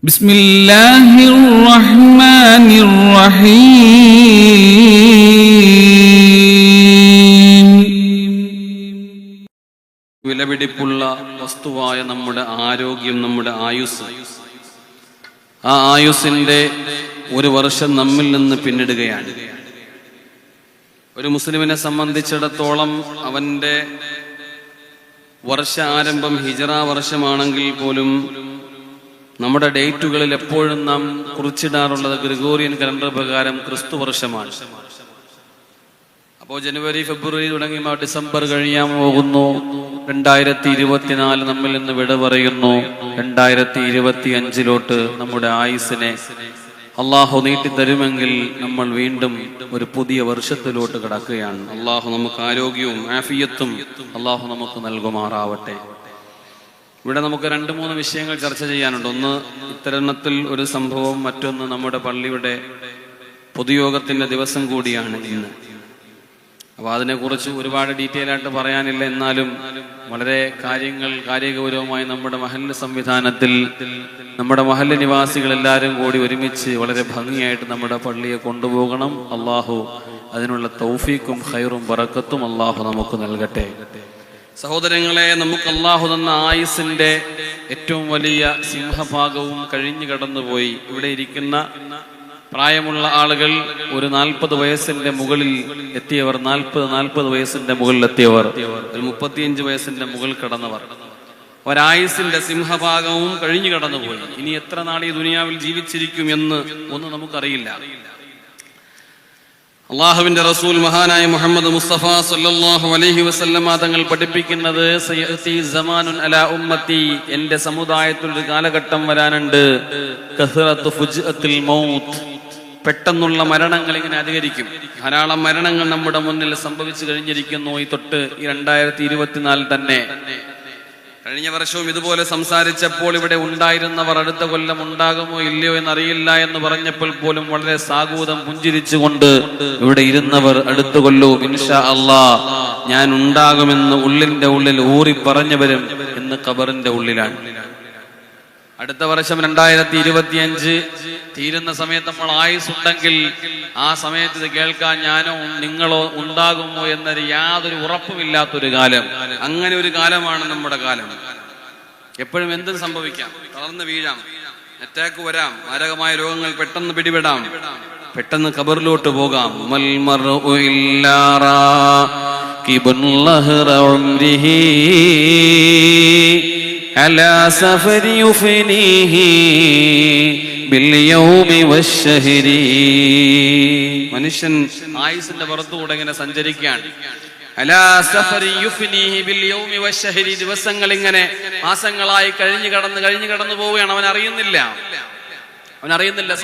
ബിസ്മില്ലാഹിർ റഹ്മാനിർ റഹീം. വിലപിടിപ്പുള്ള വസ്തുവായ നമ്മുടെ ആരോഗ്യം, നമ്മുടെ ആയുസ്, ആ ആയുസിന്റെ ഒരു വർഷം നമ്മിൽ നിന്ന് പിന്നിടുകയാണ്. ഒരു മുസ്ലിമിനെ സംബന്ധിച്ചിടത്തോളം അവന്റെ വർഷ ആരംഭം ഹിജറ വർഷമാണെങ്കിൽ പോലും നമ്മുടെ ഡേറ്റുകളിൽ എപ്പോഴും നാം കുറിച്ചിടാറുള്ളത് ഗ്രിഗോറിയൻ കലണ്ടർ പ്രകാരം ക്രിസ്തു വർഷമാണ്. അപ്പോൾ ജനുവരി, ഫെബ്രുവരി തുടങ്ങി ഡിസംബർ കഴിയാൻ പോകുന്നു. 2024 നമ്മിൽ നിന്ന് വിട പറയുന്നു. 2025 നമ്മുടെ ആയുസിനെ അള്ളാഹു നീട്ടി തരുമെങ്കിൽ നമ്മൾ വീണ്ടും ഒരു പുതിയ വർഷത്തിലോട്ട് കടക്കുകയാണ്. അള്ളാഹു നമുക്ക് ആരോഗ്യവും ആഫിയത്തും അള്ളാഹു നമുക്ക് നൽകുമാറാവട്ടെ. ഇവിടെ നമുക്ക് 2-3 വിഷയങ്ങൾ ചർച്ച ചെയ്യാനുണ്ട്. ഒന്ന് ഇത്തരണത്തിൽ ഒരു സംഭവം, മറ്റൊന്ന് നമ്മുടെ പള്ളിയുടെ പൊതുയോഗത്തിന്റെ ദിവസം കൂടിയാണ് ഇന്ന്. അപ്പൊ അതിനെക്കുറിച്ച് ഒരുപാട് ഡീറ്റെയിൽ ആയിട്ട് പറയാനില്ല. എന്നാലും വളരെ കാര്യഗൗരവമായി നമ്മുടെ മഹല്ല് സംവിധാനത്തിൽ നമ്മുടെ മഹല്ല് നിവാസികൾ എല്ലാവരും കൂടി ഒരുമിച്ച് വളരെ ഭംഗിയായിട്ട് നമ്മുടെ പള്ളിയെ കൊണ്ടുപോകണം. അള്ളാഹു അതിനുള്ള തൗഫീഖും ഖൈറും ബറക്കത്തും അള്ളാഹു നമുക്ക് നൽകട്ടെ. സഹോദരങ്ങളെ, നമുക്ക് അള്ളാഹു തന്ന ആയുസിന്റെ ഏറ്റവും വലിയ സിംഹഭാഗവും കഴിഞ്ഞു കടന്നുപോയി. ഇവിടെ ഇരിക്കുന്ന പ്രായമുള്ള ആളുകൾ, ഒരു 40 വയസ്സിന്റെ മുകളിൽ എത്തിയവർ, 40 വയസ്സിന്റെ മുകളിൽ എത്തിയവർ, ഒരു 35 വയസ്സിന്റെ മുകളിൽ കടന്നവർ, ഒരായുസിന്റെ സിംഹഭാഗവും കഴിഞ്ഞു കടന്നുപോയി. ഇനി എത്ര നാൾ ഈ ദുനിയാവിൽ ജീവിച്ചിരിക്കും എന്ന് ഒന്നും നമുക്കറിയില്ല. അള്ളാഹുവിന്റെ റസൂൽ മഹാനായ മുഹമ്മദ് മുസ്തഫ സല്ലല്ലാഹു അലൈഹി വസല്ലമ തങ്ങൾ പഠിപ്പിക്കുന്നത്, സയഅതി സമാനുൻ അലാ ഉമ്മത്തി, എന്റെ സമുദായത്തിൽ ഒരു കാലഘട്ടം വരാനുണ്ട്, കസറത്തു ഫുജ്അത്തിൽ മൗത്ത്, പെട്ടെന്നുള്ള മരണങ്ങൾ ഇങ്ങനെ അധികരിക്കും. ധാരാളം മരണങ്ങൾ നമ്മുടെ മുന്നിൽ സംഭവിച്ചു കഴിഞ്ഞിരിക്കുന്നു. ഈ 2024 തന്നെ. കഴിഞ്ഞ വർഷവും ഇതുപോലെ സംസാരിച്ചപ്പോൾ ഇവിടെ ഉണ്ടായിരുന്നവർ അടുത്ത കൊല്ലം ഉണ്ടാകുമോ ഇല്ലയോ എന്നറിയില്ല എന്ന് പറഞ്ഞപ്പോൾ പോലും വളരെ സാഗൂതം പുഞ്ചിരിച്ചുകൊണ്ട് ഇവിടെ ഇരുന്നവർ അടുത്ത കൊല്ലവും ഇൻഷാ അല്ലാഹ് ഞാൻ ഉണ്ടാകുമെന്ന് ഉള്ളിന്റെ ഉള്ളിൽ ഊറി പറഞ്ഞവരും ഇന്ന് ഖബറിന്റെ ഉള്ളിലാണ്. അടുത്ത വർഷം 2025 തീരുന്ന സമയത്ത് നമ്മൾ ആയുസുണ്ടെങ്കിൽ ആ സമയത്ത് ഇത് കേൾക്കാൻ ഞാനോ നിങ്ങളോ ഉണ്ടാകുമോ എന്നൊരു യാതൊരു ഉറപ്പുമില്ലാത്തൊരു കാലം. അങ്ങനെ ഒരു കാലമാണ് നമ്മുടെ കാലം. എപ്പോഴും എന്തും സംഭവിക്കാം. തളർന്നു വീഴാം, അറ്റാക്ക് വരാം, മാരകമായ രോഗങ്ങൾ പെട്ടെന്ന് പിടിപെടാം, പെട്ടെന്ന് ഖബറിലോട്ട് പോകാം. على سفر يفنيه باليوم والشهر. മനുഷ്യൻ ആയുസിന്റെ പുറത്തുകൂടെ ഇങ്ങനെ സഞ്ചരിക്കുകയാണ്. അലാ സഫരി യുഫ്നീഹി ബിൽ യൗമി വശഹരി, ദിവസങ്ങൾ ഇങ്ങനെ മാസങ്ങളായി കഴിഞ്ഞു കടന്നു പോവുകയാണ്. അവൻ അറിയുന്നില്ല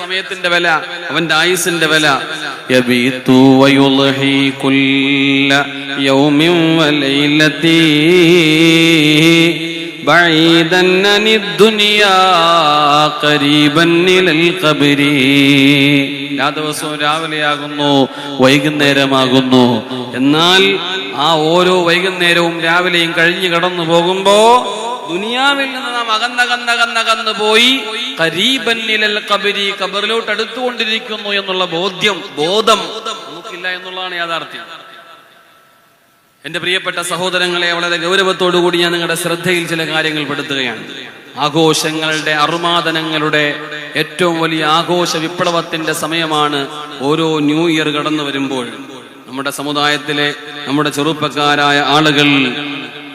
സമയത്തിന്റെ വില, അവന്റെ ആയുസിന്റെ വില. യബീതു വയുൽഹി കുല്ല യൗമിൻ വലൈലതി ബഈദൻ അനിദ്ദുനിയാ ഖരീബൻ ഇലൽ ഖബ്രി. എല്ലാ ദിവസവും രാവിലെയാകുന്നു, വൈകുന്നേരമാകുന്നു. എന്നാൽ ആ ഓരോ വൈകുന്നേരവും രാവിലെയും കഴിഞ്ഞു കടന്നു പോകുമ്പോ ദുനിയാവിൽ നിന്ന് നാം അകന്നകന്ന് പോയി ഖരീബൻ ഇലൽ ഖബ്രി, ഖബറിലോട്ട് അടുത്തുകൊണ്ടിരിക്കുന്നു എന്നുള്ള ബോധം നമുക്കില്ല എന്നുള്ളതാണ് യാഥാർത്ഥ്യം. എന്റെ പ്രിയപ്പെട്ട സഹോദരങ്ങളെ, വളരെ ഗൗരവത്തോടുകൂടി ഞാൻ നിങ്ങളുടെ ശ്രദ്ധയിൽ ചില കാര്യങ്ങൾ പെടുത്തുകയാണ്. ആഘോഷങ്ങളുടെ, അറുമാദനങ്ങളുടെ ഏറ്റവും വലിയ ആഘോഷ വിപ്ലവത്തിന്റെ സമയമാണ് ഓരോ ന്യൂ ഇയർ കടന്നു വരുമ്പോൾ. നമ്മുടെ സമുദായത്തിലെ നമ്മുടെ ചെറുപ്പക്കാരായ ആളുകൾ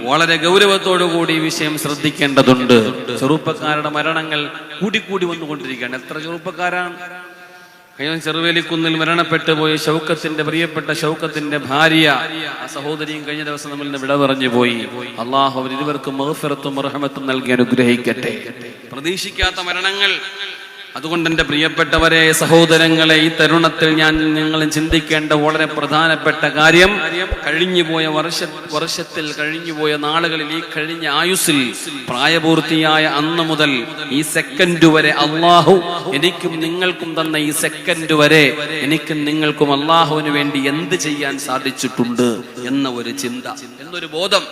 വളരെ ഗൗരവത്തോടുകൂടി ഈ വിഷയം ശ്രദ്ധിക്കേണ്ടതുണ്ട്. ചെറുപ്പക്കാരുടെ മരണങ്ങൾ കൂടിക്കൂടി വന്നുകൊണ്ടിരിക്കുകയാണ്. എത്ര ചെറുപ്പക്കാരാണ്! ചെറുവേലിക്കുന്നിൽ മരണപ്പെട്ടു പോയി പ്രിയപ്പെട്ട ഷൗക്കത്തിന്റെ ഭാര്യ, ആ സഹോദരിയും കഴിഞ്ഞ ദിവസം നമ്മൾ വിട പറഞ്ഞു പോയി. അള്ളാഹു അവരിരുവർക്കും മഗ്ഫിറത്തും റഹ്മത്തും നൽകി അനുഗ്രഹിക്കട്ടെ. പ്രതീക്ഷിക്കാത്ത മരണങ്ങൾ. അതുകൊണ്ട് എന്റെ പ്രിയപ്പെട്ടവരെ, സഹോദരങ്ങളെ, ഈ തരുണത്തിൽ നിങ്ങൾ ചിന്തിക്കേണ്ട വളരെ പ്രധാനപ്പെട്ട കാര്യം, കഴിഞ്ഞുപോയ വർഷത്തിൽ കഴിഞ്ഞുപോയ നാളുകളിൽ, ഈ കഴിഞ്ഞ ആയുസ്സിൽ പ്രായപൂർത്തിയായ അന്ന് മുതൽ ഈ സെക്കൻഡ് വരെ അള്ളാഹു എനിക്കും നിങ്ങൾക്കും തന്ന ഈ സെക്കൻഡ് വരെ എനിക്കും നിങ്ങൾക്കും അള്ളാഹുവിന് വേണ്ടി എന്ത് ചെയ്യാൻ സാധിച്ചിട്ടുണ്ട് എന്ന ഒരു ചിന്ത, എന്നൊരു ബോധം.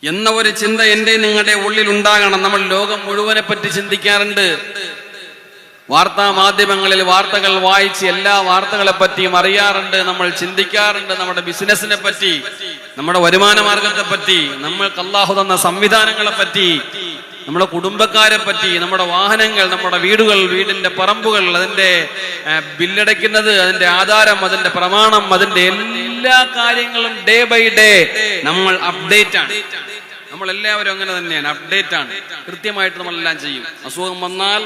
എന്ന ഒരു ചിന്ത എൻ്റെ നിങ്ങളുടെ ഉള്ളിൽ ഉണ്ടാകണം. നമ്മൾ ലോകം മുഴുവനെ പറ്റി ചിന്തിക്കാറുണ്ട്. വാർത്താ മാധ്യമങ്ങളിൽ വാർത്തകൾ വായിച്ച് എല്ലാ വാർത്തകളെ പറ്റിയും അറിയാറുണ്ട്. നമ്മൾ ചിന്തിക്കാറുണ്ട് നമ്മുടെ ബിസിനസിനെ പറ്റി, നമ്മുടെ വരുമാന മാർഗത്തെ പറ്റി, നമ്മൾക്ക് അല്ലാഹു തന്ന സംവിധാനങ്ങളെ പറ്റി, നമ്മുടെ കുടുംബക്കാരെ പറ്റി, നമ്മുടെ വാഹനങ്ങൾ, നമ്മുടെ വീടുകൾ, വീടിന്റെ പറമ്പുകൾ, അതിന്റെ ബില്ലടയ്ക്കുന്നത്, അതിന്റെ ആധാരം, അതിന്റെ പ്രമാണം, അതിന്റെ എല്ലാ കാര്യങ്ങളും ഡേ ബൈ ഡേ നമ്മൾ അപ്ഡേറ്റ് ആണ്. നമ്മളെല്ലാവരും അങ്ങനെ തന്നെയാണ്, അപ്ഡേറ്റ് ആണ്. കൃത്യമായിട്ട് നമ്മളെല്ലാം ചെയ്യും. അസുഖം വന്നാൽ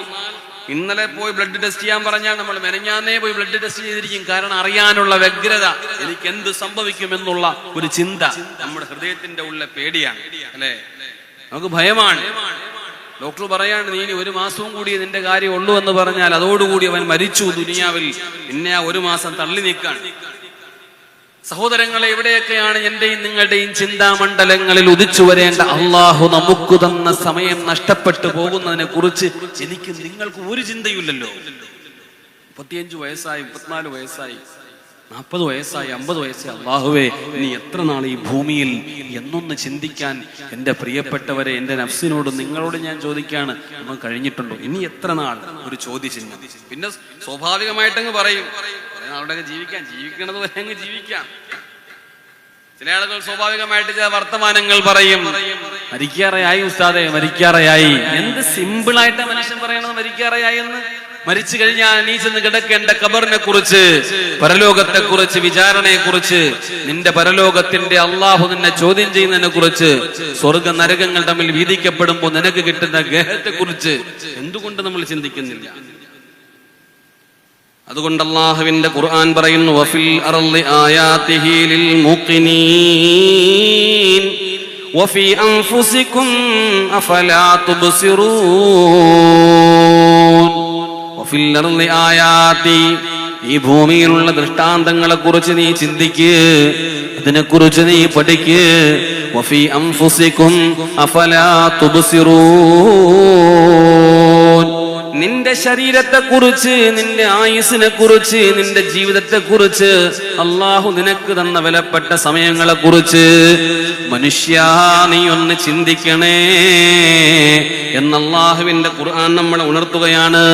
ഇന്നലെ പോയി ബ്ലഡ് ടെസ്റ്റ് ചെയ്യാൻ പറഞ്ഞാൽ നമ്മൾ മെനഞ്ഞാന്നേ പോയി ബ്ലഡ് ടെസ്റ്റ് ചെയ്തിരിക്കും. കാരണം അറിയാനുള്ള വ്യഗ്രത, എനിക്ക് എന്ത് സംഭവിക്കുമെന്നുള്ള ഒരു ചിന്ത നമ്മുടെ ഹൃദയത്തിന്റെ ഉള്ള പേടിയാണ്, അല്ലെ? നമുക്ക് ഭയമാണ്. ഡോക്ടർ പറയാണ് നീ ഇനി 1 മാസവും കൂടി നിന്റെ കാര്യം ഉള്ളൂ എന്ന് പറഞ്ഞാൽ അതോടുകൂടി അവൻ മരിച്ചു ദുനിയാവിൽ. പിന്നെ ആ 1 മാസം തള്ളി നീക്കാണ്. സഹോദരങ്ങളെ, എവിടെയൊക്കെയാണ് എന്റെയും നിങ്ങളുടെയും ചിന്താമണ്ഡലങ്ങളിൽ ഉദിച്ചു വരേണ്ട അള്ളാഹു നമുക്ക് തന്ന സമയം നഷ്ടപ്പെട്ടു പോകുന്നതിനെ കുറിച്ച് എനിക്ക് നിങ്ങൾക്ക് ഒരു ചിന്തയില്ലല്ലോ. 35 വയസ്സായി, 34 വയസ്സായി, 40 വയസ്സായി, 50 വയസ്സായി. അള്ളാഹുവേ, നീ എത്ര നാൾ ഈ ഭൂമിയിൽ എന്നൊന്ന് ചിന്തിക്കാൻ എൻ്റെ പ്രിയപ്പെട്ടവരെ, എൻ്റെ നഫ്സിനോട് നിങ്ങളോട് ഞാൻ ചോദിക്കാണ്, നമ്മൾ കഴിഞ്ഞിട്ടുണ്ടോ? ഇനി എത്ര നാൾ? ഒരു ചോദ്യചിഹ്നം. പിന്നെ സ്വാഭാവികമായിട്ടങ്ങ് പറയും അവിടെയൊക്കെ ജീവിക്കണത് വരെ അങ്ങ് ജീവിക്കാം. ചില ആളുകൾ സ്വാഭാവികമായിട്ട് ചില വർത്തമാനങ്ങൾ പറയും, മരിക്കാറയായി ഉസ്താദെ, മരിക്കാറയായി. എന്ത് സിമ്പിളായിട്ട് മനുഷ്യൻ പറയണത് മരിക്കാറയായി എന്ന്. മരിച്ചു കഴിഞ്ഞാൽ നീ ചെന്ന് കിടക്കേണ്ട ഖബറിനെ കുറിച്ച്, പരലോകത്തെ കുറിച്ച്, വിചാരണയെ കുറിച്ച്, നിന്റെ പരലോകത്തിന്റെ അള്ളാഹു നിന്നെ ചോദ്യം ചെയ്യുന്നതിനെ കുറിച്ച്, സ്വർഗ നരകങ്ങൾ തമ്മിൽ വീതിക്കപ്പെടുമ്പോൾ നിനക്ക് കിട്ടുന്ന ഗേഹത്തെ കുറിച്ച് എന്തുകൊണ്ട് നമ്മൾ ചിന്തിക്കുന്നില്ല? അതുകൊണ്ട് അല്ലാഹുവിന്റെ ഖുർആൻ പറയുന്നു, വഫിൽ അർളി ആയാതിഹി ലിൽ മുഖിനീൻ വഫി അൻഫുസികും അഫലാ തുബ്സിറൂൻ. വഫിൽ അർളി ആയാതി, ഈ ഭൂമിയിലുള്ള ദൃഷ്ടാന്തങ്ങളെ കുറിച്ച് നീ ചിന്തിക്ക്, അതിനെക്കുറിച്ച് നീ പഠിക്ക്. വഫി അൻഫുസികും അഫലാ തുബ്സിറൂൻ. നിന്റെ ശരീരത്തെ കുറിച്ച്, നിന്റെ ആയുസ്സിനെ കുറിച്ച്, നിന്റെ ജീവിതത്തെ കുറിച്ച്, അള്ളാഹു നിനക്ക് തന്ന വിലപ്പെട്ട സമയങ്ങളെ കുറിച്ച് മനുഷ്യ നീ ഒന്ന് ചിന്തിക്കണേ എന്ന് അള്ളാഹുവിന്റെ ഖുർആൻ നമ്മളെ ഉണർത്തുകയാണ്.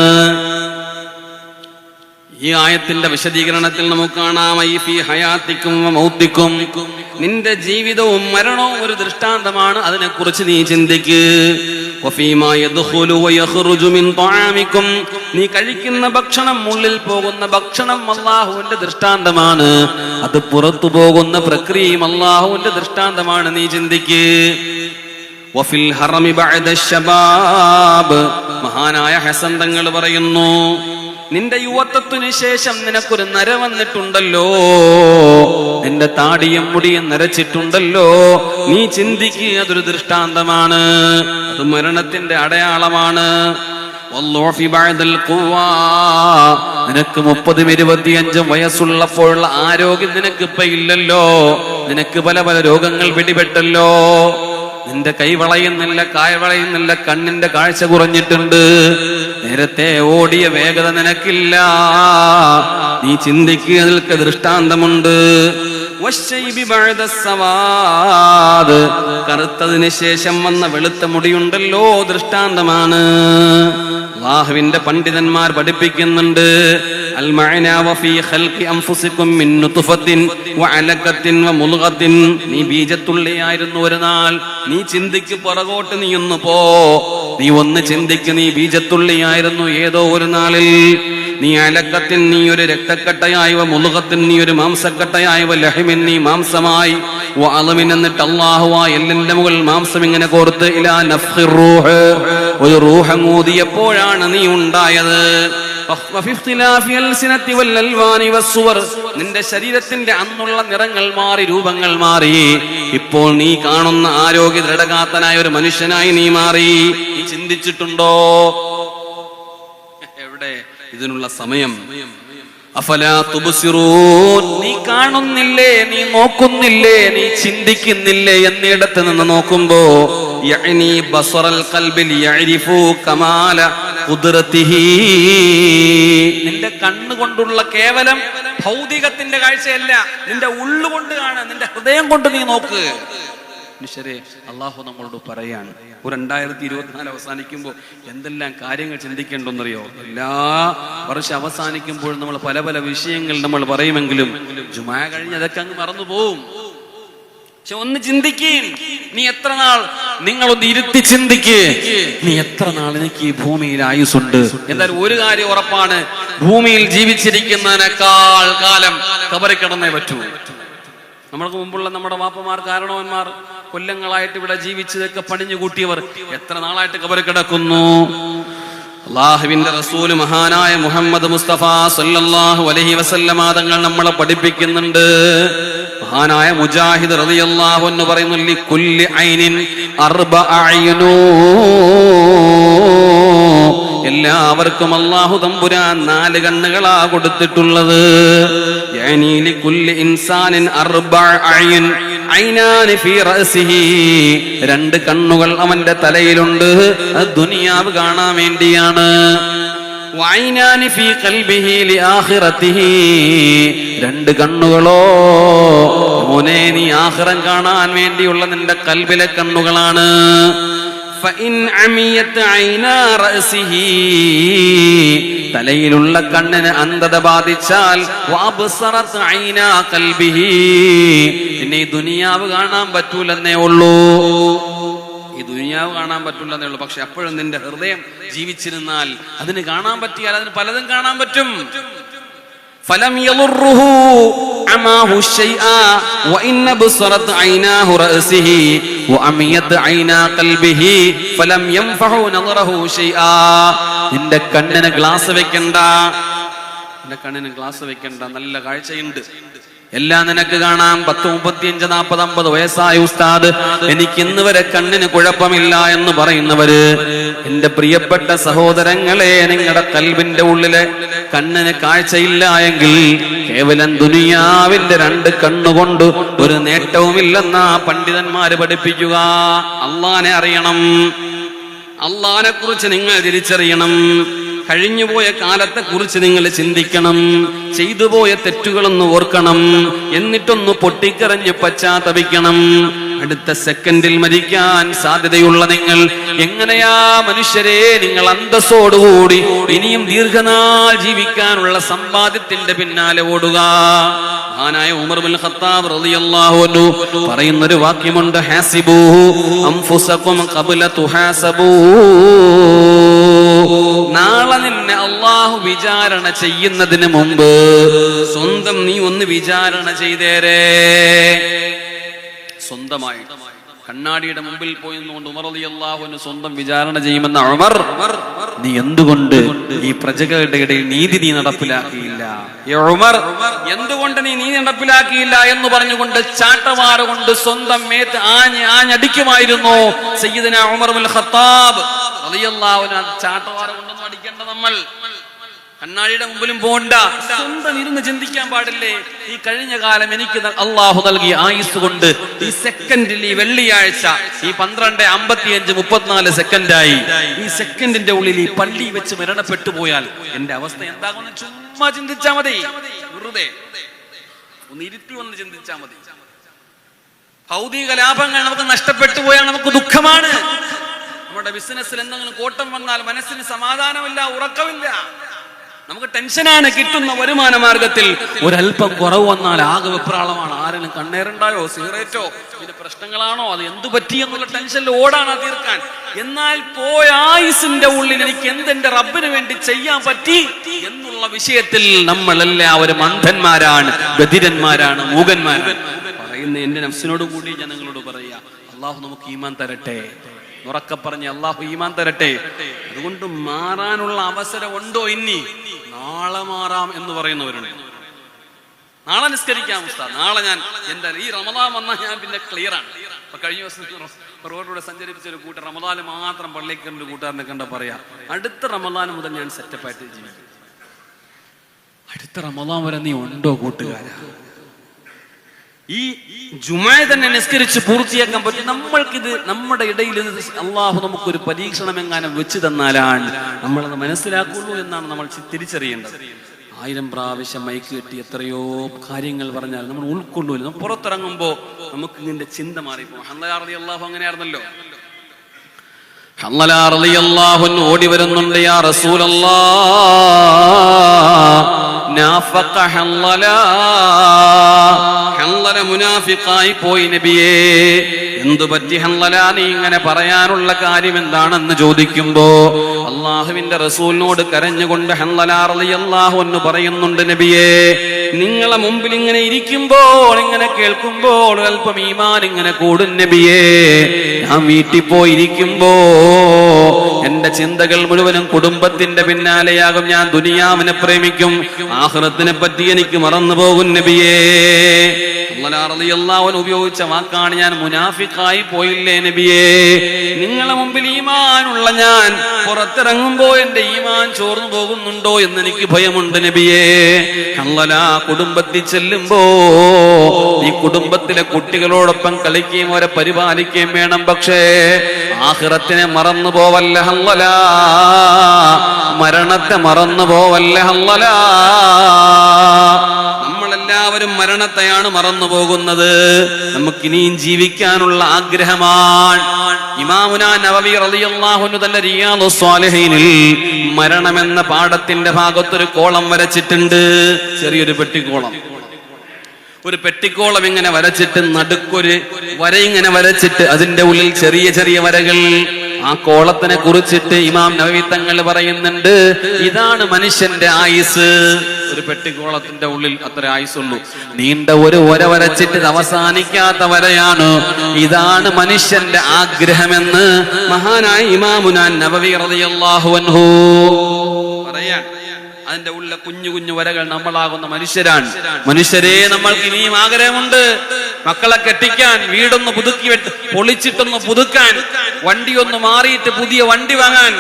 ഈ ആയത്തിന്റെ വിശദീകരണത്തിൽ നമുക്ക് കാണാം, ഐ ഫീ ഹയാത്തിക്കും മൗത്തിക്കും, നിന്റെ ജീവിതവും മരണവും ഒരു ദൃഷ്ടാന്തമാണ്, അതിനെക്കുറിച്ച് നീ ചിന്തിക്ക്. വഫീമാ യദ്ഖുലു വയഖ്റുജു മിൻ തആമിക്കും, നീ കഴിക്കുന്ന ഭക്ഷണം, ഉള്ളിൽ പോകുന്ന ഭക്ഷണം അല്ലാഹുവിന്റെ ദൃഷ്ടാന്തമാണ്, അത് പുറത്തു പോകുന്ന പ്രക്രിയയും അല്ലാഹുവിന്റെ ദൃഷ്ടാന്തമാണ്, നീ ചിന്തിക്ക്. വഫിൽ ഹറമി ബഅദ ശബാബ്, മഹാനായ ഹസൻ തങ്ങൾ പറയുന്നു, നിന്റെ യുവത്വത്തിന് ശേഷം നിനക്കൊരു നര വന്നിട്ടുണ്ടല്ലോ, നിന്റെ താടിയും മുടിയും നരച്ചിട്ടുണ്ടല്ലോ, നീ ചിന്തിക്കുക, അതൊരു ദൃഷ്ടാന്തമാണ്, അത് മരണത്തിന്റെ അടയാളമാണ്. നിനക്ക് 30-25 വയസ്സുള്ളപ്പോഴുള്ള ആരോഗ്യം നിനക്ക് ഇപ്പൊ ഇല്ലല്ലോ, നിനക്ക് പല പല രോഗങ്ങൾ പിടിപെട്ടല്ലോ, നിന്റെ കൈ വളയുന്നില്ല, കായ വളയുന്നില്ല, കണ്ണിന്റെ കാഴ്ച കുറഞ്ഞിട്ടുണ്ട്, നേരത്തെ ഓടിയ വേഗത നിനക്കില്ല, നീ ചിന്തിക്കുക, നിനക്ക് ദൃഷ്ടാന്തമുണ്ട്. കറുത്തതിന് ശേഷം വന്ന വെളുത്ത മുടിയുണ്ടല്ലോ, ദൃഷ്ടാന്തമാണ്. അല്ലാഹുവിന്റെ പണ്ഡിതന്മാർ പഠിപ്പിക്കുന്നുണ്ട്, അൽ മഅനാ വഫീ ഖൽഖി അൻഫുസികും മിൻ നുത്ഫത്തിൻ വഅലഖത്തിൻ വമുൽഗത്തിൻ, നീ ബീജത്തുള്ളിയായിരുന്നു ഒരു നാൾ, നീ ചിന്തിക്ക്, പുറകോട്ട് നീ ഒന്ന് പോ, നീ ഒന്ന് ചിന്തിക്ക്, നീ ബീജത്തുള്ളിയായിരുന്നു ഏതോ ഒരു നാളിൽ, നീ അലക്കത്തിൻ, നീ ഒരു രക്തക്കട്ടയായി, മുളുകത്തിൻ, നീ ഒരു മാംസക്കട്ടയായി, ലഹിമിൻ, നീ മാംസമായി, വഅളമിൻ, എന്നിട്ട് അല്ലാഹുവാ എല്ലിന്റെ മുകളിൽ മാംസം ഇങ്ങനെ കോർത്ത്, ഇലാ നഫ്ഖിർ റൂഹ്, ഒരു റൂഹ് ഊതിയപ്പോഴാണ് നീ ഉണ്ടായത്. നിന്റെ ശരീരത്തിന്റെ അന്നുള്ള നിറങ്ങൾ മാറി, രൂപങ്ങൾ മാറി, ഇപ്പോൾ നീ കാണുന്ന ആരോഗ്യ ദൃഢഗാത്തനായ ഒരു മനുഷ്യനായി നീ മാറി. നീ ചിന്തിച്ചിട്ടുണ്ടോ? എവിടെ ഇതിനുള്ള സമയം? അഫലാ തുബ്സിറൂൻ, നീ കാണുന്നില്ലേ, നീ നോക്കുന്നില്ലേ, നീ ചിന്തിക്കുന്നില്ലേ എന്നിടത്ത് നിന്ന് നോക്കുമ്പോ, യഅനി ബസറൽ ഖൽബി യഅരിഫു കമാല ഖുദ്റതിഹി, നിന്റെ കണ്ണുകൊണ്ടുള്ള കേവലം ഭൗതികത്തിന്റെ കാഴ്ചയല്ല, നിന്റെ ഉള്ളുകൊണ്ട് കാണുക, നിന്റെ ഹൃദയം കൊണ്ട് നീ നോക്ക്. മനുഷ്യരെ, അള്ളാഹു നമ്മളോട് പറയാണ്, ഒരു 2024 അവസാനിക്കുമ്പോൾ എന്തെല്ലാം കാര്യങ്ങൾ ചിന്തിക്കേണ്ടെന്നറിയോ? എല്ലാ വർഷം അവസാനിക്കുമ്പോൾ നമ്മൾ പല പല വിഷയങ്ങൾ നമ്മൾ പറയുമെങ്കിലും ജുമാ കഴിഞ്ഞ് അതൊക്കെ അങ്ങ് മറന്നു പോവും. പക്ഷെ ഒന്ന് ചിന്തിക്കേ, നീ എത്ര നാൾ, നിങ്ങളൊന്ന് ഇരുത്തി ചിന്തിക്കേ, നീ എത്ര നാൾ എനിക്ക് ഈ ഭൂമിയിൽ ആയുസ്സുണ്ട്? എന്തായാലും ഒരു കാര്യം ഉറപ്പാണ്, ഭൂമിയിൽ ജീവിച്ചിരിക്കുന്നതിനേക്കാൾ കാലം ഖബറിൽ കിടന്നേ പറ്റൂ. നമ്മൾക്ക് മുമ്പുള്ള നമ്മുടെ വാപ്പമാർ, കാരണവന്മാർ, കൊല്ലങ്ങളായിട്ട് ഇവിടെ ജീവിച്ചതൊക്കെ പണിഞ്ഞു കൂട്ടിയവർ എത്ര നാളായിട്ട് ഖബറിൽ കിടക്കുന്നു? അല്ലാഹുവിന്റെ റസൂൽ മഹാനായ മുഹമ്മദ് മുസ്തഫ സല്ലല്ലാഹു അലൈഹി വസല്ലമ തങ്ങൾ നമ്മളെ പഠിപ്പിക്കുന്നുണ്ട്. മഹാനായ മുജാഹിദ് റളിയല്ലാഹു അൻഹു പറയുന്നു, ലികുല്ലി ഐനിൻ അർബഅ അയ്നൂ, എല്ലാവർക്കും അല്ലാഹു തമ്പുരാൻ 4 കണ്ണുകളാ കൊടുത്തിട്ടുള്ളത്. യഅനി ലികുല്ലി ഇൻസാനിൻ അർബഅ അയ്ൻ, ഐനാനി ഫീ റഅസിഹി, 2 കണ്ണുകൾ അവന്റെ തലയിലുണ്ട്, അത് ദുനിയാവ് കാണാൻ വേണ്ടിയാണ്. വൈനാനി ഫീ ഖൽബിഹി ലിആഖിറതിഹി, 2 കണ്ണുകളോ മോനെ നീ ആഖിറം കാണാൻ വേണ്ടിയുള്ള നിന്റെ കൽബിലെ കണ്ണുകളാണ്. ഫഇൻ അമിയത് ഐനാ റഅസിഹി, തലയിലുള്ള കണ്ണിന് അന്ധത ബാധിച്ചാൽ വഅബ്സറത് ഐനാ ഖൽബിഹി, പിന്നെ ഈ ദുനിയാവ് കാണാൻ പറ്റൂലെന്നേ ഉള്ളൂ. ഈ ദുനിയാവ് കാണാൻ പറ്റില്ലെന്നേ ഉള്ളൂ. പക്ഷെ അപ്പോഴും നിന്റെ ഹൃദയം ജീവിച്ചിരുന്നാൽ, അതിന് കാണാൻ പറ്റിയാൽ അതിന് പലതും കാണാൻ പറ്റും. ഫലം യളുറുഹു അമാഹു ശൈആ വഇൻ അബ്സറത് ഐനാഹു റഅസിഹി വഅമിയത് ഐനാ ഖൽബിഹി ഫലം യൻഫഉ നളറഹു ശൈആ. നിന്റെ കണ്ണിന് ഗ്ലാസ് വെക്കണ്ട, നിന്റെ കണ്ണിന് ഗ്ലാസ് വെക്കണ്ട, നല്ല കാഴ്ചയുണ്ട്, എല്ലാം നിനക്ക് കാണാം. 10, 35, 40, 50 വയസ്സായ ഉസ്താദ്, എനിക്ക് ഇന്ന് വരെ കണ്ണിന് കുഴപ്പമില്ല എന്ന് പറയുന്നവര്, എന്റെ പ്രിയപ്പെട്ട സഹോദരങ്ങളെ, നിങ്ങളുടെ കൽബിന്റെ ഉള്ളിലെ കണ്ണിന് കാഴ്ചയില്ല എങ്കിൽ കേവലം ദുനിയാവിന്റെ 2 കണ്ണുകൊണ്ട് ഒരു നേട്ടവുമില്ലെന്നാ പണ്ഡിതന്മാര് പഠിപ്പിക്കുക. അള്ളാനെ അറിയണം, അള്ളാനെ കുറിച്ച് നിങ്ങൾ തിരിച്ചറിയണം, കഴിഞ്ഞുപോയ കാലത്തെ കുറിച്ച് നിങ്ങൾ ചിന്തിക്കണം, ചെയ്തുപോയ തെറ്റുകളൊന്ന് ഓർക്കണം, എന്നിട്ടൊന്ന് പൊട്ടിക്കരഞ്ഞ് പശ്ചാത്തപിക്കണം. അടുത്ത സെക്കൻഡിൽ മരിക്കാൻ സാധ്യതയുള്ള നിങ്ങൾ എങ്ങനെയാ മനുഷ്യരെ നിങ്ങൾ അന്തസ്സോടുകൂടി ഇനിയും ദീർഘനാൾ ജീവിക്കാനുള്ള സമ്പാദ്യത്തിന്റെ പിന്നാലെ ഓടുക? മഹാനായ ഉമർ ബിൻ ഖത്താബ് റളിയല്ലാഹു അൻഹു പറയുന്നൊരു വാക്യമുണ്ട്, ഹാസിബൂ അൻഫുസകും ഖബ്ല തുഹാസബൂ. നാളെ നിന്നെ അല്ലാഹു വിചാരണ ചെയ്യുന്നതിന് മുമ്പ് സ്വന്തം നീ ഒന്ന് വിചാരണ ചെയ്തേരേ. സ്വന്തമായി കണ്ണാടിയുടെ മുമ്പിൽ പോയി നിന്നുകൊണ്ട് ഉമർ റളിയല്ലാഹു അൻഹു സ്വന്തം വിചാരണ ചെയ്യുമെന്ന ഉമർ, നീ എന്തുകൊണ്ട് ഈ പ്രജകളുടെ ഇടയിൽ നീതി നടപ്പിലാക്കിയില്ല? ഉമർ, എന്തുകൊണ്ട് നീ നീതി നടപ്പിലാക്കിയില്ല എന്ന് പറഞ്ഞുകൊണ്ട് ചാട്ടവാറ് കൊണ്ട് സ്വന്തം മേത്ത് ആഞ്ഞടിക്കുമായിരുന്നു സയ്യിദുനാ ഉമർ ബിൻ ഖത്താബ് റളിയല്ലാഹു അൻഹു. ചാട്ടവാറ് കൊണ്ടൊന്നും അടിക്കേണ്ട, നമ്മൾ കണ്ണാടിയുടെ മുമ്പിലും പോണ്ട, സ്വന്തം ഇരുന്ന് ചിന്തിക്കാൻ പാടില്ലേ? ഈ കഴിഞ്ഞ കാലം എനിക്ക് അള്ളാഹു നൽകിയ ആയുസ് കൊണ്ട് ഈ സെക്കൻഡിൽ, ഈ വെള്ളിയാഴ്ച ഈ 12:55 34 സെക്കൻഡായി, ഈ സെക്കൻഡിന്റെ ഉള്ളിൽ ഈ പള്ളി വെച്ച് മരണപ്പെട്ടു പോയാൽ എന്റെ അവസ്ഥ എന്താകുമെന്ന് ചുമ്മാ ചിന്തിച്ചാ മതി. വെറുതെ ഒന്ന് ഇരുത്തി വന്ന് ചിന്തിച്ചാ മതി. ഭൗതിക ലാഭങ്ങൾ നമുക്ക് നഷ്ടപ്പെട്ടു പോയാൽ നമുക്ക് ദുഃഖമാണ്. നമ്മുടെ ബിസിനസ്സിൽ എന്തെങ്കിലും കോട്ടം വന്നാൽ മനസ്സിന് സമാധാനമില്ല, ഉറക്കമില്ല, നമുക്ക് ടെൻഷനാണ്. കിട്ടുന്ന വരുമാന മാർഗത്തിൽ ഒരല്പം കുറവ് വന്നാൽ ആകെ വെപ്രാളമാണ്. ആരെങ്കിലും കണ്ണേറുണ്ടായോ, സിഗരറ്റോ, പിന്നെ പ്രശ്നങ്ങളാണോ, അത് എന്തു പറ്റിയെന്നുള്ള ടെൻഷനിൽ ഓടാണ് തീർക്കാൻ. എന്നാൽ പോയ ആയുസിന്റെ ഉള്ളിൽ എനിക്ക് എന്തെന്റെ റബ്ബിന് വേണ്ടി ചെയ്യാൻ പറ്റി എന്നുള്ള വിഷയത്തിൽ നമ്മളെല്ലാവരും അന്ധന്മാരാണ്, ബധിരന്മാരാണ്, മൂകന്മാരാണ്. പറയുന്ന എന്റെ നഫ്സിനോട് കൂടി ഞാൻ നിങ്ങളോട് പറയാ, അള്ളാഹു നമുക്ക് ഈമാൻ തരട്ടെ, ഉറക്കെ പറഞ്ഞ് അള്ളാഹു ഈമാൻ തരട്ടെ. അതുകൊണ്ട് മാറാനുള്ള അവസരം ഉണ്ടോ? ഇനി നാളെ മാറാം എന്ന് പറയുന്നവരുണ്ട്. നാളെ നിസ്കരിക്കാം ഉസ്താദ്, നാളെ ഞാൻ എന്തായാലും ഈ റമദാൻ വന്നാൽ ഞാൻ പിന്നെ ക്ലിയർ ആണ്. അപ്പൊ കഴിഞ്ഞ ദിവസം റോഡിലൂടെ സഞ്ചരിപ്പിച്ച ഒരു കൂട്ടർ റമദാന് മാത്രം പള്ളിക്ക് ഒരു കൂട്ടുകാരനെ കണ്ട പറയാ, അടുത്ത റമദാൻ മുതൽ ഞാൻ സെറ്റപ്പായിട്ട് ജീവിക്കും. അടുത്ത റമദാൻ വരെ നീ ഉണ്ടോ കൂട്ടുകാരാ? ഈ ജുമാ തന്നെ നിസ്കരിച്ച് പൂർത്തിയാക്കാൻ പറ്റും. നമ്മൾക്കിത് നമ്മുടെ ഇടയിൽ അള്ളാഹു നമുക്കൊരു പരീക്ഷണം എങ്ങാനും വെച്ച് തന്നാലാണ് നമ്മളത് മനസ്സിലാക്കുള്ളൂ എന്നാണ് നമ്മൾ തിരിച്ചറിയേണ്ടത്. 1000 പ്രാവശ്യം മൈക്ക് കെട്ടി എത്രയോ കാര്യങ്ങൾ പറഞ്ഞാൽ നമ്മൾ ഉൾക്കൊള്ളൂല. നമ്മൾ പുറത്തിറങ്ങുമ്പോൾ നമുക്ക് ഇതിന്റെ ചിന്ത മാറിപ്പോ. ഹൻളല റളിയല്ലാഹു അങ്ങനെയായിരുന്നല്ലോ. ഹൻളല റളിയല്ലാഹു അൻഹു ഓടി വരുന്നുണ്ട്, യാ റസൂലല്ലാഹ് നാഫഖ ഹൻളല, ഹൻളല മുനാഫിഖായി പോയി നബിയേ. എന്തു പറ്റി ഹൻളല, നീ ഇങ്ങനെ പറയാനുള്ള കാര്യം എന്താണെന്ന് ചോദിക്കുമ്പോ അള്ളാഹുവിന്റെ റസൂലിനോട് കരഞ്ഞുകൊണ്ട് ഹൻളല റളിയല്ലാഹു അൻഹു പറയുന്നുണ്ട്, നബിയേ നിങ്ങളെ മുമ്പിൽ ഇങ്ങനെ ഇരിക്കുമ്പോൾ, ഇങ്ങനെ കേൾക്കുമ്പോൾ അല്പം ഈമാൻ ഇങ്ങനെ കൂടും നബിയേ. ഞാൻ വീട്ടിൽ പോയിരിക്കുമ്പോ എന്റെ ചിന്തകൾ മുഴുവനും കുടുംബത്തിന്റെ പിന്നാലെയാകും. ഞാൻ ദുനിയാവിനെ പ്രേമിക്കും, ആഖിറത്തിനെ പറ്റി എനിക്ക് മറന്നു പോകും നബിയേ. റളിയല്ലാഹു അൻഹു ഉപയോഗിച്ച വാക്കാണ്, ഞാൻ മുനാഫിഖായി പോയില്ലേ നബിയേ. നിങ്ങളെ മുമ്പിൽ ഈമാനുള്ള ഞാൻ പുറത്തിറങ്ങുമ്പോ എന്റെ ഈമാൻ ചോർന്നു പോകുന്നുണ്ടോ എന്ന് എനിക്ക് ഭയമുണ്ട് നബിയേ. ഹൻളല, കുടുംബത്തിൽ ചെല്ലുമ്പോ ഈ കുടുംബത്തിലെ കുട്ടികളോടൊപ്പം കളിക്കുകയും അവരെ പരിപാലിക്കുകയും വേണം. പക്ഷേ ആഖിറത്തിനെ മറന്നു പോവല്ല ഹൻളല, മരണത്തെ മറന്നു പോവല്ല ഹൻളല. നമ്മളെല്ലാവരും മരണത്തെയാണ് മറന്നു പോകുന്നത്. നമുക്കിനിയും ജീവിക്കാനുള്ള ആഗ്രഹമാണ്. ഇമാമുനാ നവവി റളിയല്ലാഹു അൻഹു തന്റെ റിയാദുസ് സ്വാലിഹീനിൽ മരണമെന്ന പാഠത്തിന്റെ ഭാഗത്തൊരു കോളം വരച്ചിട്ടുണ്ട്. ചെറിയൊരു പെട്ടിക്കോളം, ഒരു പെട്ടിക്കോളം ഇങ്ങനെ വരച്ചിട്ട് നടുക്കൊരു വര ഇങ്ങനെ വരച്ചിട്ട് അതിന്റെ ഉള്ളിൽ ചെറിയ ചെറിയ വരകൾ. ആ കോളത്തിനെ കുറിച്ചിട്ട് ഇമാം നവവി തങ്ങൾ പറയുന്നുണ്ട്, ഇതാണ് മനുഷ്യന്റെ ആയുസ്. ഒരു പെട്ടിക്കോളത്തിന്റെ ഉള്ളിൽ അത്ര ആയുസുള്ളൂ. നീണ്ട ഒരു വര വരച്ചിട്ട് അവസാനിക്കാത്ത വരയാണ്. ഇതാണ് മനുഷ്യന്റെ ആഗ്രഹമെന്ന് മഹാനായ ഇമാമുനാ നവവി റളിയല്ലാഹു അൻഹു പറയാൻ. അതിന്റെ ഉള്ള കുഞ്ഞു കുഞ്ഞു വരകൾ നമ്മളാകുന്ന മനുഷ്യരാണ്. മനുഷ്യരെ, നമ്മൾക്ക് ഇനിയും ആഗ്രഹമുണ്ട്. മക്കളെ കെട്ടിക്കാൻ, വീടൊന്ന് പുതുക്കി പൊളിച്ചിട്ടൊന്ന് പുതുക്കാൻ, വണ്ടി ഒന്ന് മാറിയിട്ട് പുതിയ വണ്ടി വാങ്ങാൻ,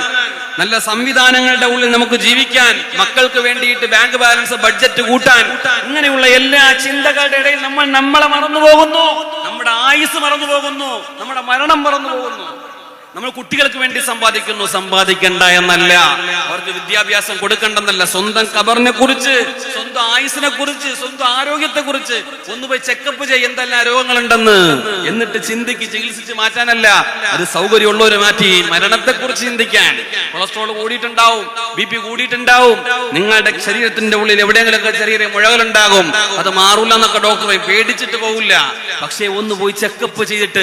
നല്ല സംവിധാനങ്ങളുടെ ഉള്ളിൽ നമുക്ക് ജീവിക്കാൻ, മക്കൾക്ക് വേണ്ടിയിട്ട് ബാങ്ക് ബാലൻസ് ബഡ്ജറ്റ് കൂട്ടാൻ, ഇങ്ങനെയുള്ള എല്ലാ ചിന്തകളുടെ ഇടയിൽ നമ്മൾ നമ്മളെ മറന്നു പോകുന്നു. നമ്മുടെ ആയുസ് മറന്നു പോകുന്നു, നമ്മുടെ മരണം മറന്നു പോകുന്നു. നമ്മൾ കുട്ടികൾക്ക് വേണ്ടി സമ്പാദിക്കുന്നു, സമ്പാദിക്കണ്ട എന്നല്ല, അവർക്ക് വിദ്യാഭ്യാസം കൊടുക്കണ്ടെന്നല്ല. സ്വന്തം ഖബറിനെ കുറിച്ച്, സ്വന്തം ആയുസിനെ കുറിച്ച്, സ്വന്തം ആരോഗ്യത്തെ കുറിച്ച് ഒന്ന് പോയി ചെക്കപ്പ് ചെയ്യ, എന്തെല്ലാം രോഗങ്ങളുണ്ടെന്ന്, എന്നിട്ട് ചികിത്സിച്ച് മാറ്റാനല്ല. അത് സൗകര്യമുള്ളവര് മാറ്റി മരണത്തെ കുറിച്ച് ചിന്തിക്കാൻ. കൊളസ്ട്രോൾ കൂടിയിട്ടുണ്ടാവും, BP കൂടിയിട്ടുണ്ടാവും, നിങ്ങളുടെ ശരീരത്തിന്റെ ഉള്ളിൽ എവിടെയെങ്കിലൊക്കെ ചെറിയ മുഴകളുണ്ടാകും. അത് മാറൂല എന്നൊക്കെ ഡോക്ടറെ പേടിച്ചിട്ട് പോകില്ല. പക്ഷേ ഒന്ന് പോയി ചെക്കപ്പ് ചെയ്തിട്ട്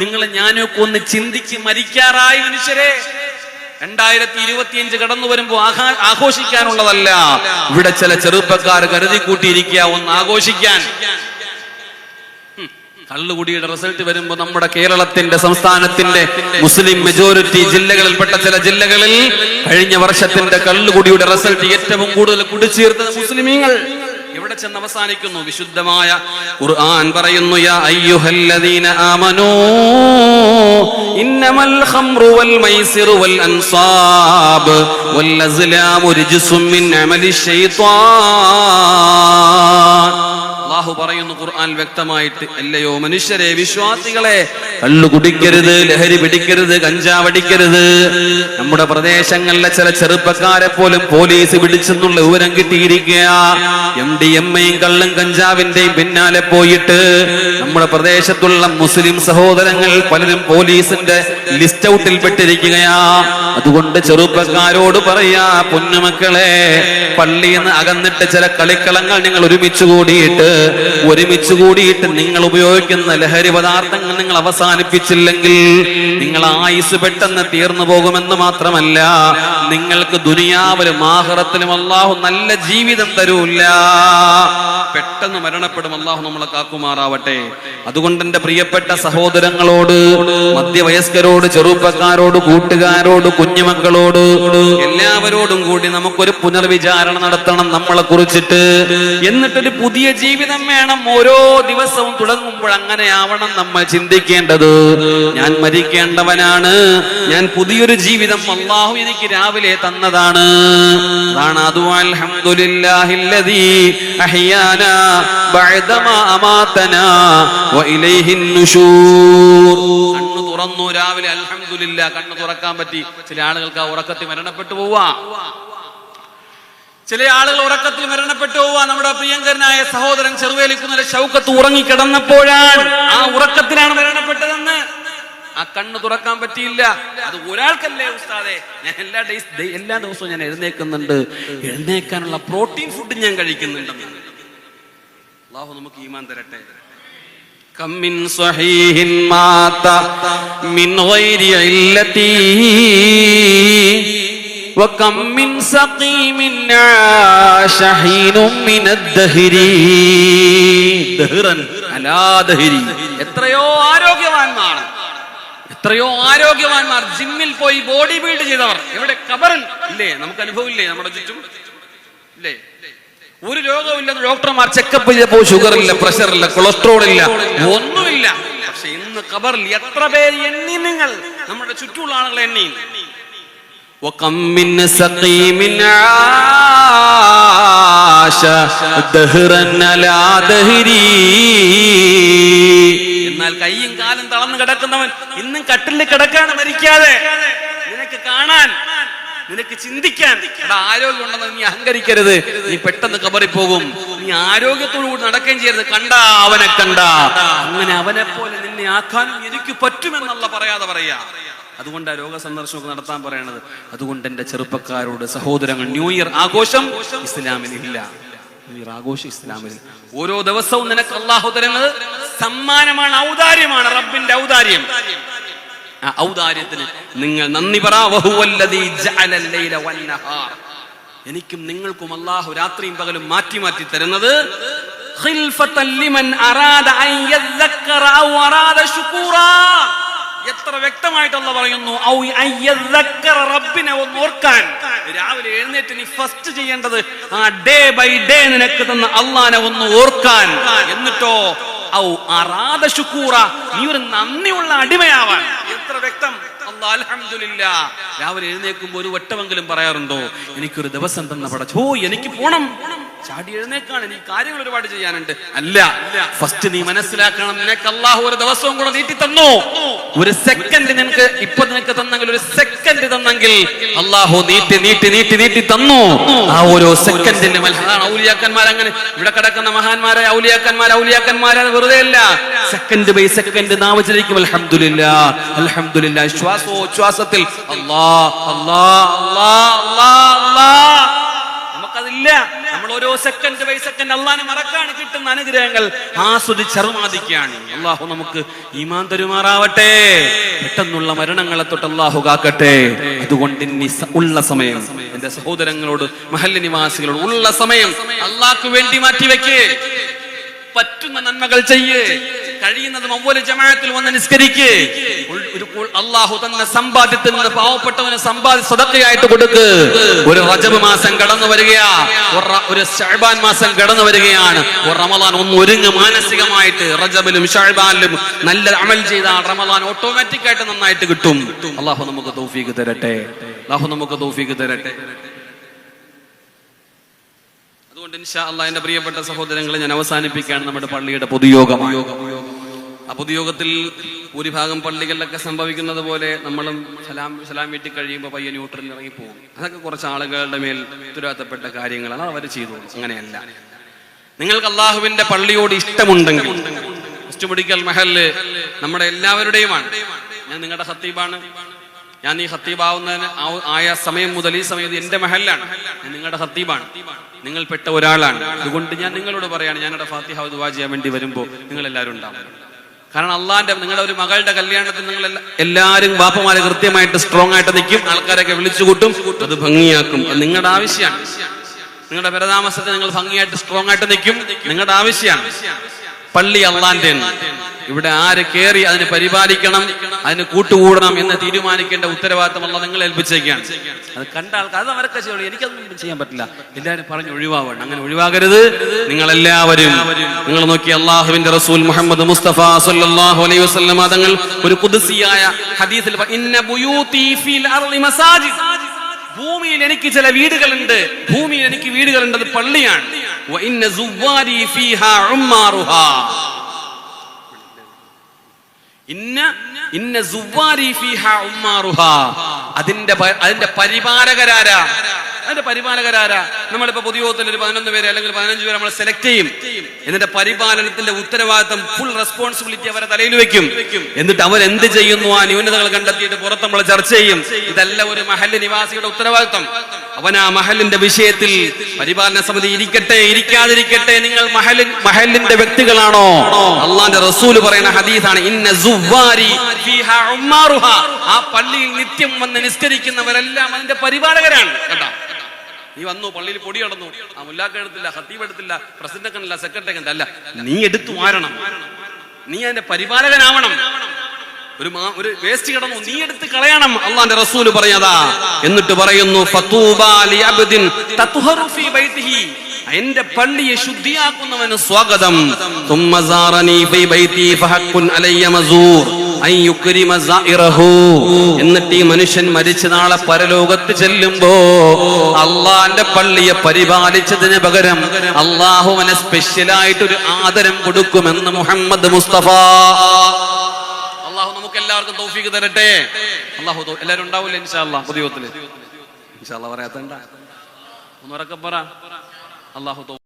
നിങ്ങളെ ഞാനൊക്കെ ഒന്ന് ചിന്തിച്ച് മരിക്കാറായി മനുഷ്യരെ. 2025 കടന്നു വരുമ്പോ ആഘോഷിക്കാനുള്ളതല്ല. ഇവിടെ ചില ചെറുപ്പക്കാർ കരുതി കൂട്ടിയിരിക്കുക ഒന്ന് ആഘോഷിക്കാൻ. കള്ളുകുടിയുടെ റിസൾട്ട് വരുമ്പോ നമ്മുടെ കേരളത്തിന്റെ, സംസ്ഥാനത്തിന്റെ മുസ്ലിം മെജോറിറ്റി ജില്ലകളിൽപ്പെട്ട ചില ജില്ലകളിൽ കഴിഞ്ഞ വർഷത്തിന്റെ കള്ളുകുടിയുടെ റിസൾട്ട് ഏറ്റവും കൂടുതൽ കുടിച്ചേർത്തത് മുസ്ലിമീങ്ങൾ. എവിടെ ചെന്ന് അവസാനിക്കുന്നു? വിശുദ്ധമായ ഖുർആൻ പറയുന്നു, യാ അയ്യുഹല്ലദീന ആമനൂ ഇന്നമൽ ഖംറു വൽ മൈസിറു വൽ അൻസാബ് വൽ അസ്ലാമു റിജ്സും മിൻ അമലിശ് ശൈത്വാൻ. അല്ലാഹു പറയുന്നു ഖുർആൻ വ്യക്തമായിട്ട്, അല്ലയോ മനുഷ്യരെ, വിശ്വാസികളെ, കള്ളു കുടിക്കരുത്, ലഹരി പിടിക്കരുത്, കഞ്ചാവടിക്കരുത്. നമ്മുടെ പ്രദേശങ്ങളിലെ ചില ചെറുപ്പക്കാരെ പോലും പോലീസ് പിടിച്ചെന്നുള്ള വിവരം കിട്ടിയിരിക്കുക. MDMA-യും കള്ളും കഞ്ചാവിന്റെയും പിന്നാലെ പോയിട്ട് നമ്മുടെ പ്രദേശത്തുള്ള മുസ്ലിം സഹോദരങ്ങൾ പലരും പോലീസിന്റെ ലിസ്റ്റ് ഔട്ടിൽ പെട്ടിരിക്കുകയാ. അതുകൊണ്ട് ചെറുപ്പക്കാരോട് പറയാ, പൊന്നുമക്കളെ, പള്ളിയിൽ നിന്ന് അകന്നിട്ട് ചില കളിക്കളങ്ങൾ നിങ്ങൾ ഒരുമിച്ച് കൂടിയിട്ട് നിങ്ങൾ ഉപയോഗിക്കുന്ന ലഹരി പദാർത്ഥങ്ങൾ നിങ്ങൾ അവസാനിപ്പിച്ചില്ലെങ്കിൽ നിങ്ങൾ ആയുസ് പെട്ടെന്ന് തീർന്നു പോകുമെന്ന് മാത്രമല്ല, നിങ്ങൾക്ക് ദുനിയാവിലും ആഖിറത്തിലും അല്ലാഹു നല്ല ജീവിതം തരൂല്ല, പെട്ടെന്ന് മരണപ്പെടും. അല്ലാഹു നമ്മളെ കാക്കുമാറാവട്ടെ. അതുകൊണ്ട് എന്റെ പ്രിയപ്പെട്ട സഹോദരങ്ങളോട്, മധ്യവയസ്കരോട്, ചെറുപ്പക്കാരോട്, കൂട്ടുകാരോട്, കുഞ്ഞുമക്കളോട്, എല്ലാവരോടും കൂടി നമുക്കൊരു പുനർവിചാരണ നടത്തണം നമ്മളെ കുറിച്ചിട്ട്. എന്നിട്ടൊരു പുതിയ ജീവിതം വേണം. ഓരോ ദിവസവും തുടങ്ങുമ്പോൾ അങ്ങനെയാവണം നമ്മൾ ചിന്തിക്കേണ്ടത്. ഞാൻ മരിക്കേണ്ടവനാണ്, ഞാൻ പുതിയൊരു ജീവിതം അല്ലാഹു എനിക്ക് രാവിലെ തന്നതാണ്. അതാണ് അതുവാ അൽഹംദുലില്ലാഹില്ലദീ അഹ്യാനാ ബഅദമാ അമാതനാ വഇലൈഹിൻ നുശൂർ. കണ്ണു തുറന്നു രാവിലെ, അൽഹംദുലില്ലാ, കണ്ണു തുറക്കാൻ പറ്റി. ചില ആളുകൾക്ക് ആ ഉറക്കത്തിൽ മരണപ്പെട്ടു പോവാ. ചില ആളുകൾ ഉറക്കത്തിൽ മരണപ്പെട്ടു പോവാ. നമ്മുടെ പ്രിയങ്കരനായ സഹോദരൻ ചെറുവേലിക്കുന്നതിലെ ഷൗക്കത്ത് ഉറങ്ങിക്കിടന്നപ്പോഴാണ്, ആ ഉറക്കത്തിലാണ് മരണപ്പെട്ടതെന്ന്. ആ കണ്ണ് തുറക്കാൻ പറ്റിയില്ല. അത് ഒരാൾക്കല്ലേ ഉസ്താദേ, ഞാൻ എല്ലാ ദിവസവും ഞാൻ എഴുന്നേക്കുന്നുണ്ട്, എഴുന്നേക്കാനുള്ള പ്രോട്ടീൻ ഫുഡ് ഞാൻ കഴിക്കുന്നുണ്ടെന്ന്. അല്ലാഹു നമുക്ക് ഈമാൻ തരട്ടെ. കം മിൻ സ്വഹീഹിൻ മാത മിൻ ഗൈരി ഇല്ലതി വകം മിൻ സഖീമിൻ ആശ ഹീനും മിനദ്ദഹരി ദഹ്റൻ അലാ ദഹരി. എത്രയോ ആരോഗ്യവാന്മാർ ജിമ്മിൽ പോയി ബോഡി ബിൽഡ് ചെയ്തവർ എവിടെ? ഖബറിൽ ഇല്ലേ? നമുക്ക് അനുഭവം ഇല്ലേ? നമ്മുടെ ചുറ്റും ഇല്ലേ? ഒരു രോഗമില്ലെന്ന് ഡോക്ടർമാർ ചെക്കപ്പ് ചെയ്തപ്പോ ഷുഗർ ഇല്ല, പ്രഷർ ഇല്ല, കൊളസ്ട്രോൾ ഇല്ല, ഒന്നുമില്ല. പക്ഷെ ഇന്ന് ഖബറിൽ എത്ര പേര് എണ്ണി? നിങ്ങൾ നമ്മുടെ ചുറ്റുമുള്ള ആളുകളെ എണ്ണി. وَكَمْ مِنْ سَقِيمٍ عَاشَ دَهْرًا عَلَى دَهْرِي. എന്നാൽ കൈയും കാലും തളർന്നു കിടക്കുന്നവൻ ഇന്നും കട്ടിലിൽ കിടക്കാണ് മരിക്കാതെ. നിനക്ക് കാണാൻ, നിനക്ക് ചിന്തിക്കാൻ ആരോഗ്യം ഉണ്ടെന്ന് നീ അഹങ്കരിക്കരുത്. നീ പെട്ടെന്ന് ഖബറിൽ പോകും. നീ ആരോഗ്യത്തോടു കൂടി നടക്കുകയും ചെയ്യരുത്. അവനെ കണ്ട അങ്ങനെ അവനെ പോലെ നിന്നെ ആക്കാനും എനിക്ക് പറ്റുമെന്നുള്ള പറയാതെ പറയാ. അതുകൊണ്ടാണ് രോഗ സന്ദർശനമൊക്കെ നടത്താൻ പറയണത്. അതുകൊണ്ട് എന്റെ ചെറുപ്പക്കാരോട്, സഹോദരങ്ങൾ, ന്യൂ ഇയർ ആഘോഷം ഇസ്ലാമിലില്ല. ന്യൂ ഇയർ ആഘോഷം ഇസ്ലാമിൽ. ഓരോ ദിവസവും നിനക്ക് അല്ലാഹു തരുന്നത് സമ്മാനമാണ്, ഔദാര്യമാണ്, റബ്ബിന്റെ ഔദാര്യം. ആ ഔദാര്യത്തിന് നിങ്ങൾ നന്ദി പറ. വഹുവല്ലദീ ജഅലൽ ലൈല വന്നഹാർ. എനിക്കും നിങ്ങൾക്കും അല്ലാഹു രാത്രിയും പകലും മാറ്റി മാറ്റി തരുന്നത് ഖിൽഫതൻ ലിമൻ അറാദ അൻ യذكر ഔ അറാദ ശുകൂറാ. എത്ര വ്യക്തമായിട്ട് അല്ലാഹു പറയുന്നു, ഔ അൻ യذكر, റബ്ബിനെ ഒന്ന് ഓർക്കാൻ. രാവിലെ എഴുന്നേറ്റ് നീ ഫസ്റ്റ് ചെയ്യേണ്ടത് ആ ഡേ ബൈ ഡേ നിനക്ക് തന്ന അല്ലാഹനെ ഒന്ന് ഓർക്കാൻ. എന്നിട്ടോ ഔ അറാദ ശുകൂറ, നീ ഒരു നന്ദിയുള്ള അടിമയാവാൻ. എത്ര വ്യക്തം. അല്ലാഹ് അൽഹംദുലില്ലാഹ്. രാവിലെ എഴുന്നേൽക്കുമ്പോൾ ഒരു വട്ടമെങ്കിലും പറയാറുണ്ടോ, എനിക്കൊരു ദിവസം തന്ന പടച്ചോ, എനിക്ക് പോണം. ചാടി എഴുന്നേക്കാണ്, എനിക്ക് കാര്യങ്ങൾ ഒരുപാട് ചെയ്യാനുണ്ട്. അല്ല, ഫസ്റ്റ് നീ മനസ്സിലാക്കണം, നിനക്ക് അല്ലാഹു ഒരു ദിവസവും കൂടെ നീട്ടി തന്നു. ഒരു സെക്കൻഡ് നിനക്ക് ഇപ്പൊ നിനക്ക് തന്നെങ്കിൽ, ഒരു സെക്കൻഡ് തന്നെങ്കിൽ അല്ലാഹു നീട്ടി നീട്ടി നീട്ടി നീട്ടി തന്നു. ആ ഓരോ സെക്കൻഡിന്റെ അതാണ് ഔലിയാക്കന്മാർ. അങ്ങനെ ഇവിടെ കിടക്കുന്ന മഹാന്മാരായ ഔലിയാക്കന്മാരെ വെറുതെ അല്ല, സെക്കൻഡ് ബൈ സെക്കൻഡ് നാവചരിക്കും അൽഹംദുലില്ലാഹ് അൽഹംദുലില്ലാഹ്. ശ്വാസോച്ഛ്വാസത്തിൽ അല്ലാഹ് അല്ലാഹ് അല്ലാഹ് അല്ലാഹ് അല്ലാഹ്. നമുക്കതില്ല. നമ്മൾ ഓരോ സെക്കൻഡ് ബൈ സെക്കൻഡ് അല്ലാഹനെ മറക്കാണ്. കിട്ടുന്ന അനുഗ്രഹങ്ങൾ ആസ്വദിച്ചറുമാദിക്കുകയാണ്. അല്ലാഹു നമുക്ക് ഈമാൻ തരുമാറാവട്ടെ. പെട്ടെന്നുള്ള മരണങ്ങളെ തൊട്ട് അല്ലാഹു കാക്കട്ടെ. അതുകൊണ്ട് ഉള്ള സമയം എന്റെ സഹോദരങ്ങളോട്, മഹല്ല് നിവാസികളോട്, ഉള്ള സമയം അല്ലാഹ്ക്ക് വേണ്ടി മാറ്റിവെക്ക്. പറ്റുന്ന നന്മകൾ ചെയ്യ്. കഴിയുന്നത് അവ്വൽ ജമാഅത്തിൽ വന്ന് നിസ്കരിക്ക്. അല്ലാഹു തന്ന സമ്പാദ്യത്തിൽ നിന്ന് പാവപ്പെട്ടവന് സദഖയായിട്ട് കൊടുക്ക്. ഒരു റജബ് മാസം കടന്നു വരികയാ, ഒരു ശഅബാൻ മാസം കടന്നു വരികയാണ്, ഒരു റമളാൻ. ഒന്ന് ഒരുങ്ങ് മാനസികമായിട്ട്. റജബിലും ശഅബാനിലും നല്ല അമൽ ചെയ്താൽ റമളാൻ ഓട്ടോമാറ്റിക് ആയിട്ട് നന്നായിട്ട് കിട്ടും. അല്ലാഹു നമുക്ക് തൗഫീഖ് തരട്ടെ. അതുകൊണ്ട് ഇൻഷാ അല്ലാഹ് എന്റെ പ്രിയപ്പെട്ട സഹോദരങ്ങളെ, ഞാൻ അവസാനിപ്പിക്കുകയാണ്. നമ്മുടെ പള്ളിയുടെ പൊതുയോഗമാണ്. ആ പൊതുയോഗത്തിൽ ഭൂരിഭാഗം പള്ളികളിലൊക്കെ സംഭവിക്കുന്നത് പോലെ നമ്മളും സലാം വീട്ടി കഴിയുമ്പോൾ പയ്യെ ന്യൂട്രലിൽ ഇറങ്ങി പോകും. അതൊക്കെ കുറച്ച് ആളുകളുടെ മേൽ ഉത്തരവാദിത്തപ്പെട്ട കാര്യങ്ങളാണ്, അവർ ചെയ്തു. അങ്ങനെയല്ല. നിങ്ങൾക്ക് അല്ലാഹുവിന്റെ പള്ളിയോട് ഇഷ്ടമുണ്ടെങ്കിൽ, മുസ്റ്റുമുടിക്കൽ മഹല്ല് നമ്മുടെ എല്ലാവരുടെയുമാണ്. ഞാൻ നിങ്ങളുടെ ഖത്തീബാണ്. ഞാൻ ഈ ഖത്തീബാവുന്നതിന് ആയ സമയം മുതൽ ഈ സമയത്ത് എന്റെ മഹല്ലാണ്. ഞാൻ നിങ്ങളുടെ ഖത്തീബാണ്. നിങ്ങൾ പെട്ട ഒരാളാണ്. അതുകൊണ്ട് ഞാൻ നിങ്ങളോട് പറയാണ്, ഞാനിവിടെ ഫാത്തിഹ ദുആ ചെയ്യാൻ വേണ്ടി വരുമ്പോൾ നിങ്ങൾ എല്ലാവരും ഉണ്ടാവും. കാരണം അള്ളാന്റെ, നിങ്ങളുടെ ഒരു മകളുടെ കല്യാണത്തിൽ നിങ്ങൾ എല്ലാവരും ബാപ്പമാരെ കൃത്യമായിട്ട് സ്ട്രോങ് ആയിട്ട് നിൽക്കും. ആൾക്കാരൊക്കെ വിളിച്ചു കൂട്ടും, അത് ഭംഗിയാക്കും. അത് നിങ്ങളുടെ ആവശ്യമാണ്. നിങ്ങളുടെ പരതാമസത്തെ നിങ്ങൾ ഭംഗിയായിട്ട് സ്ട്രോങ് ആയിട്ട് നിൽക്കും, നിങ്ങളുടെ ആവശ്യമാണ്. പള്ളി അള്ളാന്റെ. ഇവിടെ ആര് കയറി അതിന് പരിപാലിക്കണം, അതിന് കൂട്ടുകൂടണം എന്ന് തീരുമാനിക്കേണ്ട ഉത്തരവാദിത്തം അല്ലാഹ് നിങ്ങളെ ഏൽപ്പിച്ചേക്കാണ്. അത് കണ്ട ആൾക്കാർ അത് അവരൊക്കെ ചെയ്യണം, എനിക്കൊന്നും ചെയ്യാൻ പറ്റില്ല. എല്ലാവരും പറഞ്ഞ് ഒഴിവാവണം. അങ്ങനെ ഒഴിവാകരുത്. നിങ്ങളെല്ലാവരും നിങ്ങൾ നോക്കി, അല്ലാഹുവിന്റെ റസൂൽ മുഹമ്മദ് മുസ്തഫ സല്ലല്ലാഹു അലൈഹി വസല്ലം തങ്ങൾ ഒരു ഖുദ്സിയായ ഹദീസിൽ, ഇന്ന ബുയൂതി ഫിൽ അർളി മസാജിദ്, ഭൂമിയിൽ എനിക്ക് ചില വീടുകളുണ്ട്, ഭൂമിയിൽ എനിക്ക് വീടുകളുണ്ട്, അത് പള്ളിയാണ്. വ ഇന്ന സുവാരി ഫീഹാ ഉമ്മാറുഹാ, അതിന്റെ പരിപാലകരാരാ? അതിന്റെ പരിപാലകരാരാ? നമ്മളിപ്പോ പൊതുയോഗത്തിൽ ഒരു 11 പേര് അല്ലെങ്കിൽ 15 പേര് നമ്മൾ സെലക്ട് ചെയ്യും. എന്നിട്ട് പരിപാലനത്തിന്റെ ഉത്തരവാദിത്തം, ഫുൾ റെസ്പോൺസിബിലിറ്റി അവരെ തലയിൽ വെക്കും. എന്നിട്ട് അവരെന്ത് ചെയ്യുന്നു ആ ന്യൂനതകൾ കണ്ടെത്തിയിട്ട് പുറത്ത് നമ്മൾ ചർച്ച ചെയ്യും. ഇതല്ല ഒരു മഹല്ല് നിവാസിയുടെ ഉത്തരവാദിത്തം. അവൻ ആ മഹലിന്റെ വിഷയത്തിൽ പരിപാലന സമിതി ഇരിക്കട്ടെ ഇരിക്കാതിരിക്കട്ടെ, നിങ്ങൾ മഹലിന്റെ വ്യക്തികളാണോ? അള്ളാന്റെ റസൂല് പറയുന്ന ഹദീസാണ്, ഇന്ന സുവ്വാരി ഫീഹാ ഉമ്മാറുഹാ. ആ പള്ളിയിൽ നിത്യം വന്ന് നിസ്കരിക്കുന്നവരെല്ലാം അതിന്റെ പരിപാലകരാണ്. കേട്ടോ, നീ വന്നു പള്ളിയിൽ പൊടി കടന്നു, ആ മുല്ലാക്ക എടുത്തില്ല, ഖത്തീബ് എടുത്തില്ല, പ്രസിഡന്റ് കണ്ടില്ല, സെക്രട്ടറി കണ്ടില്ല, അല്ല, നീ എടുത്തു മാറണം. നീ അതിന്റെ പരിപാലകനാവണം. ഒരു വേസ്റ്റ് കിടന്നു, നീ എടുത്ത് കളയണം. അള്ളാന്റെ റസൂല് പറഞ്ഞതാ. എന്നിട്ട് പറയുന്നു, ഫതൂബാ ലിഅബ്ദിൻ തത്ഹറു ഫീ ബൈതിഹി. എന്റെ പള്ളിയെ ശുദ്ധിയാക്കുന്നവന് സ്വാഗതം. തുമ്മ സാറനി ഫീ ബൈതി ഫഹഖുൻ അലയ്യ മസൂർ അൻ യുക്രിമ സായിറഹു. എന്നിട്ട് ഈ മനുഷ്യൻ മരിച്ച നാളെ പരലോകത്ത് ചെല്ലുമ്പോ അള്ളാന്റെ പള്ളിയെ പരിപാലിച്ചതിന് പകരം അള്ളാഹുവിനെ സ്പെഷ്യലായിട്ടൊരു ആദരം കൊടുക്കുമെന്ന് മുഹമ്മദ് മുസ്തഫ. അള്ളാഹു നമുക്ക് എല്ലാവർക്കും തൗഫീഖ് തരട്ടെ. അള്ളാഹു എല്ലാവരും ഉണ്ടാവില്ല ഇൻഷാ അല്ലാഹ് പൊതുയോഗത്തില്. ഇൻഷാ അല്ലാഹ് പറയാത്തണ്ട ഒന്നുറക്കെ പറ. അള്ളാഹു